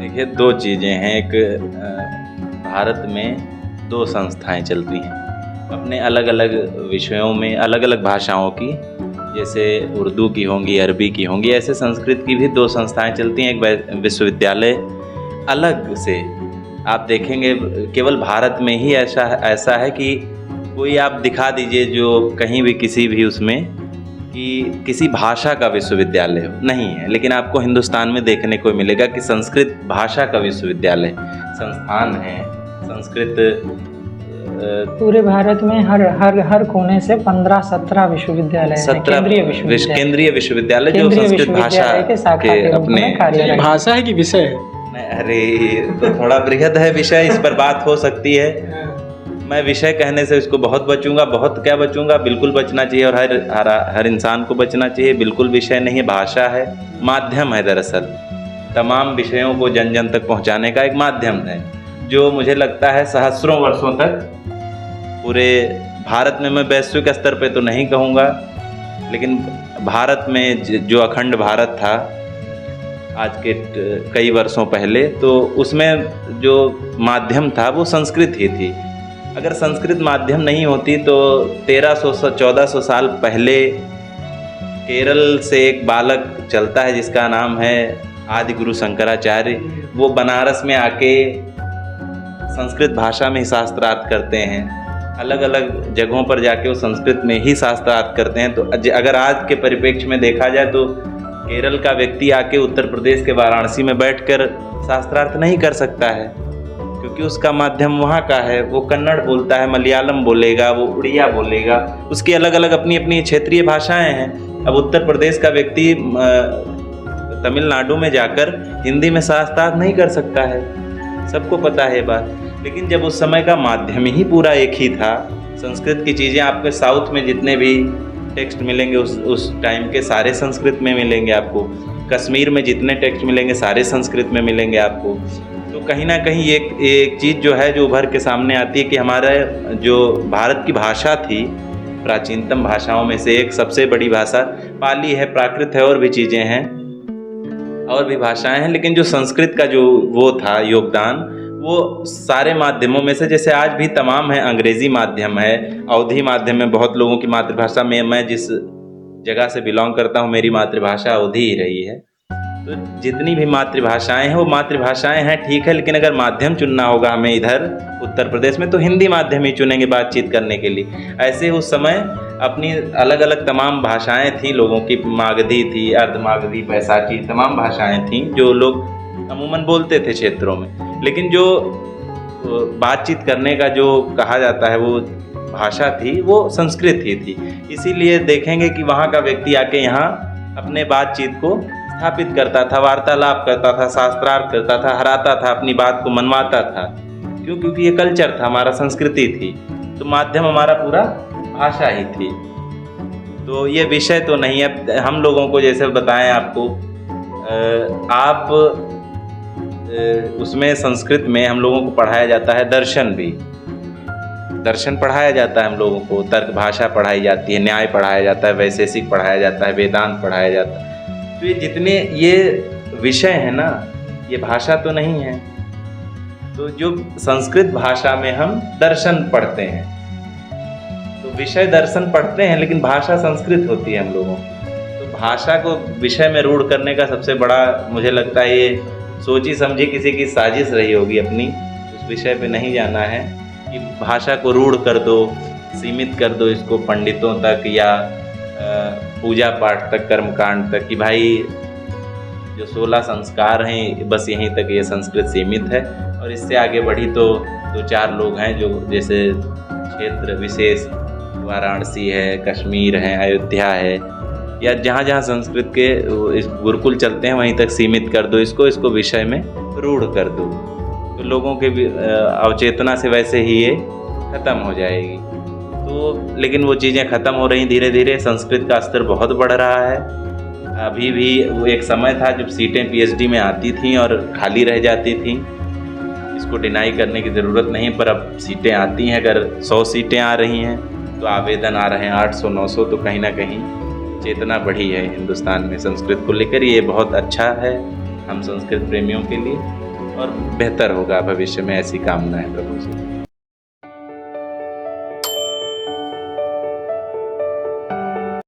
देखिए, 2 चीज़ें हैं। एक भारत में 2 संस्थाएँ चलती हैं, अपने अलग-अलग विषयों में, अलग-अलग भाषाओं की, जैसे उर्दू की होंगी, अरबी की होंगी, ऐसे संस्कृत की भी 2 संस्थाएँ चलती हैं। एक विश्वविद्यालय अलग से आप देखेंगे, केवल भारत में ही ऐसा है कि कोई आप दिखा दीजिए जो कहीं भी किसी भी उसमें कि किसी भाषा का विश्वविद्यालय हो, नहीं है। लेकिन आपको हिंदुस्तान में देखने को मिलेगा कि संस्कृत भाषा का विश्वविद्यालय संस्थान है। संस्कृत पूरे भारत में हर कोने से 15-17 विश्वविद्यालय हैं, केंद्रीय विश्वविद्यालय जो संस्कृत भाषा के अपने भाषा है कि विषय है? अरे तो थोड़ा बृहद है विषय, इस पर बात हो सकती है। मैं विषय कहने से इसको बहुत बचूंगा, बहुत क्या बचूंगा, बिल्कुल बचना चाहिए और हर इंसान को बचना चाहिए। बिल्कुल विषय नहीं है, भाषा है, माध्यम है। दरअसल तमाम विषयों को जन जन तक पहुंचाने का एक माध्यम है, जो मुझे लगता है सहस्रों वर्षों तक पूरे भारत में, मैं वैश्विक स्तर पे तो नहीं कहूँगा, लेकिन भारत में जो अखंड भारत था आज के कई वर्षों पहले, तो उसमें जो माध्यम था वो संस्कृत ही थी। अगर संस्कृत माध्यम नहीं होती तो 1300-1400 साल पहले केरल से एक बालक चलता है जिसका नाम है आदि गुरु शंकराचार्य। वो बनारस में आके संस्कृत भाषा में ही शास्त्रार्थ करते हैं। अलग अलग जगहों पर जाके वो संस्कृत में ही शास्त्रार्थ करते हैं। तो अगर आज के परिप्रेक्ष्य में देखा जाए तो केरल का व्यक्ति आके उत्तर प्रदेश के वाराणसी में बैठकर शास्त्रार्थ नहीं कर सकता है, क्योंकि उसका माध्यम वहाँ का है। वो कन्नड़ बोलता है, मलयालम बोलेगा, वो उड़िया बोलेगा, उसकी अलग अलग अपनी अपनी क्षेत्रीय भाषाएं हैं। अब उत्तर प्रदेश का व्यक्ति तमिलनाडु में जाकर हिंदी में शास्त्रार्थ नहीं कर सकता है, सबको पता है ये बात। लेकिन जब उस समय का माध्यम ही पूरा एक ही था, संस्कृत की चीज़ें आपके साउथ में जितने भी टेक्स्ट मिलेंगे उस टाइम के सारे संस्कृत में मिलेंगे आपको। कश्मीर में जितने टेक्स्ट मिलेंगे सारे संस्कृत में मिलेंगे आपको। तो कहीं ना कहीं एक चीज़ जो है जो उभर के सामने आती है कि हमारा जो भारत की भाषा थी, प्राचीनतम भाषाओं में से एक सबसे बड़ी भाषा पाली है, प्राकृत है, और भी चीज़ें हैं, और भी भाषाएं हैं। लेकिन जो संस्कृत का जो वो था योगदान, वो सारे माध्यमों में से, जैसे आज भी तमाम है, अंग्रेज़ी माध्यम है, अवधी माध्यम में बहुत लोगों की मातृभाषा में, मैं जिस जगह से बिलोंग करता हूँ मेरी मातृभाषा अवधी ही रही है। तो जितनी भी मातृभाषाएं हैं वो मातृभाषाएं हैं, ठीक है, लेकिन अगर माध्यम चुनना होगा हमें इधर उत्तर प्रदेश में तो हिंदी माध्यम ही चुनेंगे बातचीत करने के लिए। ऐसे उस समय अपनी अलग अलग तमाम भाषाएं थी लोगों की, मागधी थी, अर्धमागधी, बैसाखी, तमाम भाषाएं थीं जो लोग अमूमन बोलते थे क्षेत्रों में। लेकिन जो बातचीत करने का जो कहा जाता है वो भाषा थी वो संस्कृत ही थी। इसीलिए देखेंगे कि वहाँ का व्यक्ति आके यहाँ अपने बातचीत को स्थापित करता था, वार्तालाप करता था, शास्त्रार्थ करता था, हराता था, अपनी बात को मनवाता था। क्यों? क्योंकि ये कल्चर था हमारा, संस्कृति थी, तो माध्यम हमारा पूरा भाषा ही थी। तो ये विषय तो नहीं है। हम लोगों को जैसे बताएं आपको, आप उसमें संस्कृत में हम लोगों को पढ़ाया जाता है दर्शन भी, दर्शन पढ़ाया जाता है हम लोगों को, तर्क भाषा पढ़ाई जाती है, न्याय पढ़ाया जाता है, वैशेषिक पढ़ाया जाता है, वेदांत पढ़ाया जाता है। तो ये जितने ये विषय हैं ना, ये भाषा तो नहीं है। तो जो संस्कृत भाषा में हम दर्शन पढ़ते हैं, तो विषय दर्शन पढ़ते हैं, लेकिन भाषा संस्कृत होती है हम लोगों की। तो भाषा को विषय में रूढ़ करने का सबसे बड़ा मुझे लगता है ये सोची समझी किसी की साजिश रही होगी अपनी। उस विषय पे नहीं जाना है कि भाषा को रूढ़ कर दो, सीमित कर दो इसको पंडितों तक या पूजा पाठ तक, कर्मकांड तक, कि भाई जो 16 संस्कार हैं बस यहीं तक ये संस्कृत सीमित है, और इससे आगे बढ़ी तो 2-4 लोग हैं जो जैसे क्षेत्र विशेष, वाराणसी है, कश्मीर है, अयोध्या है, या जहाँ जहाँ संस्कृत के इस गुरुकुल चलते हैं वहीं तक सीमित कर दो इसको विषय में रूढ़ कर दो, तो लोगों के अवचेतना से वैसे ही ये ख़त्म हो जाएगी। तो लेकिन वो चीज़ें ख़त्म हो रही धीरे धीरे। संस्कृत का स्तर बहुत बढ़ रहा है। अभी भी वो एक समय था जब सीटें पीएचडी में आती थीं और खाली रह जाती थीं, इसको डिनाई करने की ज़रूरत नहीं, पर अब सीटें आती हैं। अगर 100 सीटें आ रही हैं तो आवेदन आ रहे हैं 800-900, तो कहीं ना कहीं चेतना बढ़ी है हिंदुस्तान में संस्कृत को लेकर। ये बहुत अच्छा है हम संस्कृत प्रेमियों के लिए। और बेहतर होगा भविष्य में, ऐसी कामना है प्रभु से।